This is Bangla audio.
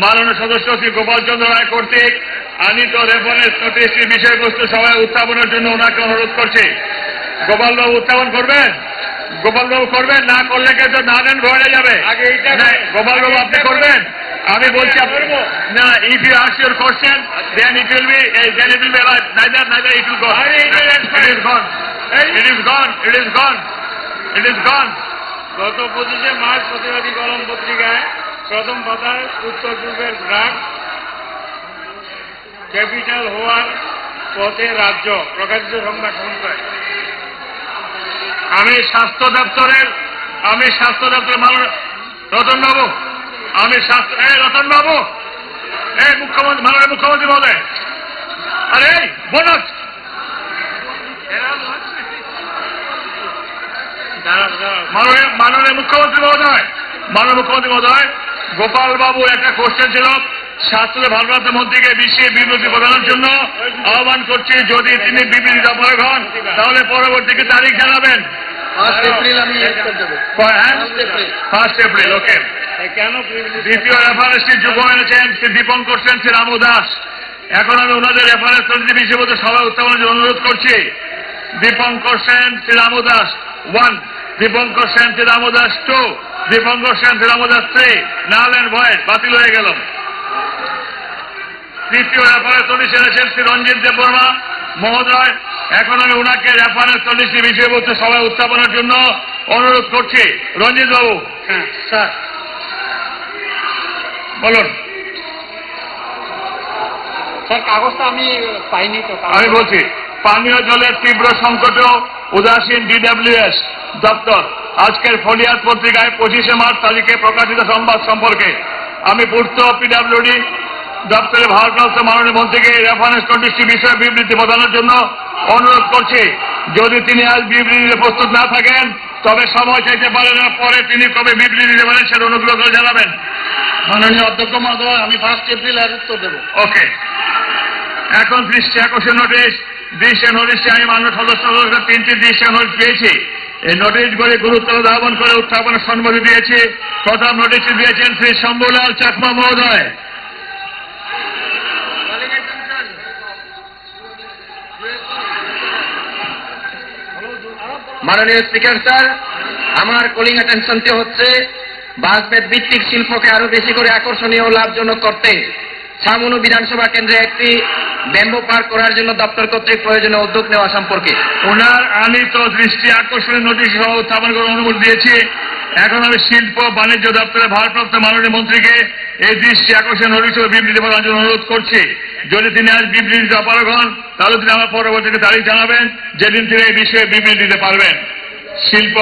মাননীয় সদস্য শ্রী গোপাল চন্দ্র রায় কর্তৃক আনিত রেফারেন্স নোটিশটির বিষয়বস্তু সভায় উত্থাপনের জন্য ওনাকে অনুরোধ করছি। গোপালবাবু উত্থাপন করবেন? গোপালবাবু করবেন? না করলে কিন্তু না দেন ভরে যাবে। গোপালবাবু আপনি করবেন? আমি বলছি না, if you ask your question then it will be neither it will go. It is gone. It is gone. It is gone. It is gone. গত 25শে মার্চ প্রতিবাদী কলম পত্রিকায় প্রথম পাতায় উত্তর পূর্বের ব্র্যাক ক্যাপিটাল হওয়ার পথে রাজ্য প্রকাশিত সংবাদ সংখ্যায় আমি স্বাস্থ্য দপ্তরের মাননীয় রতনবাবু, রতনবাবু, মুখ্যমন্ত্রী, মাননীয় মুখ্যমন্ত্রী মহোদয়, আরে বোনস মাননীয় মুখ্যমন্ত্রী মহোদয়, গোপাল বাবু একটা কোশ্চেন ছিল, স্বাস্থ্য ভারপ্রাপ্ত মন্ত্রীকে বিশ্বে বিবৃতি প্রদানের জন্য আহ্বান করছি। যদি তিনি বিবৃতি অপারগ হন তাহলে পরবর্তীকে তারিখ জানাবেন। 1 এপ্রিল আমি দেবো। 1 এপ্রিল, ওকে। কেন দ্বিতীয় রেফারেন্সটি যুগ এনেছেন শ্রী দীপঙ্কর সেন, শ্রী রামু দাস। এখন আমি ওনাদের রেফারেন্স বিষয়বস্তু সভা উত্থাপনের জন্য অনুরোধ করছি। Dipankar Sen, Shri Ramu Das 1, Dipankar Sen, Shri Ramu Das 2, Dipankar Sen, Shri Ramu Das 3, null and void, বাতিল হয়ে গেল। তৃতীয় রেফারেন্স নোটিশ এনেছেন শ্রী রঞ্জিত দেববর্মা মহোদয়। এখন আমি ওনাকে রেফারেন্স নোটিশটি বিষয়বস্তু সভায় উত্থাপনের জন্য অনুরোধ করছি। রঞ্জিত বাবু। হ্যাঁ স্যার, বলুন। স্যার কাগজটা আমি পাইনি তো। আমি বলছি, পানীয় জলের তীব্র সংকটেও উদাসীন DWS দপ্তর আজকের ফলিয়াদ পত্রিকায় 25শে মার্চ তারিখে প্রকাশিত সংবাদ সম্পর্কে আমি পূর্ত PWD দপ্তরের ভারপ্রাপ্ত মাননীয় মন্ত্রীকে রেফারেন্স নোটিশটি বিষয়ে বিবৃতি প্রদানের জন্য অনুরোধ করছি। যদি তিনি আজ বিবৃতিতে প্রস্তুত না থাকেন তবে সময় চাইতে পারেন না, পরে তিনি কবে বিবৃতি দেবেন সেটা অনুগ্রহ করে জানাবেন। মাননীয় অধ্যক্ষ মহোদয়, আমি 1 এপ্রিল এর উত্তর দেবো। ওকে। এখন দৃষ্টি আকর্ষণ নোটিশ। দৃষ্টি নোটিশটি আমি মাননীয় সদস্য 3টি দৃষ্টি নোটিশ পেয়েছি। এই নোটিশগুলি গুরুত্ব ধারণ করে উত্থাপনের সম্মতি দিয়েছি। প্রথম নোটিশটি দিয়েছেন শ্রী শম্ভুলাল চাকমা মহোদয়। মাননীয় স্পিকার স্যার, আমার কলিং অ্যাটেনশনটি হচ্ছে বাঁশবেত ভিত্তিক শিল্পকে আরো বেশি করে আকর্ষণীয় ও লাভজনক করতে ছামুনু বিধানসভা কেন্দ্রে একটি ব্যাম্বো পার্ক করার জন্য দপ্তর কর্তৃক প্রয়োজনীয় উদ্যোগ নেওয়া সম্পর্কে ওনার আনিত দৃষ্টি আকর্ষণীয় নোটিশ সহ উত্থাপন করার অনুমতি দিয়েছি। এখন আমি শিল্প বাণিজ্য দপ্তরের ভারপ্রাপ্ত মাননীয় মন্ত্রীকে এই দৃষ্টি আকর্ষণীয় নোটিশ ও বিবৃতি প্রদানের জন্য অনুরোধ করছি। যদি তিনি আজ বিবৃতিতে অপারগ হন তাহলে তিনি আমার পরবর্তীতে তারিখ জানাবেন যেদিন তিনি এই বিষয়ে বিবৃতি দিতে পারবেন। শিল্প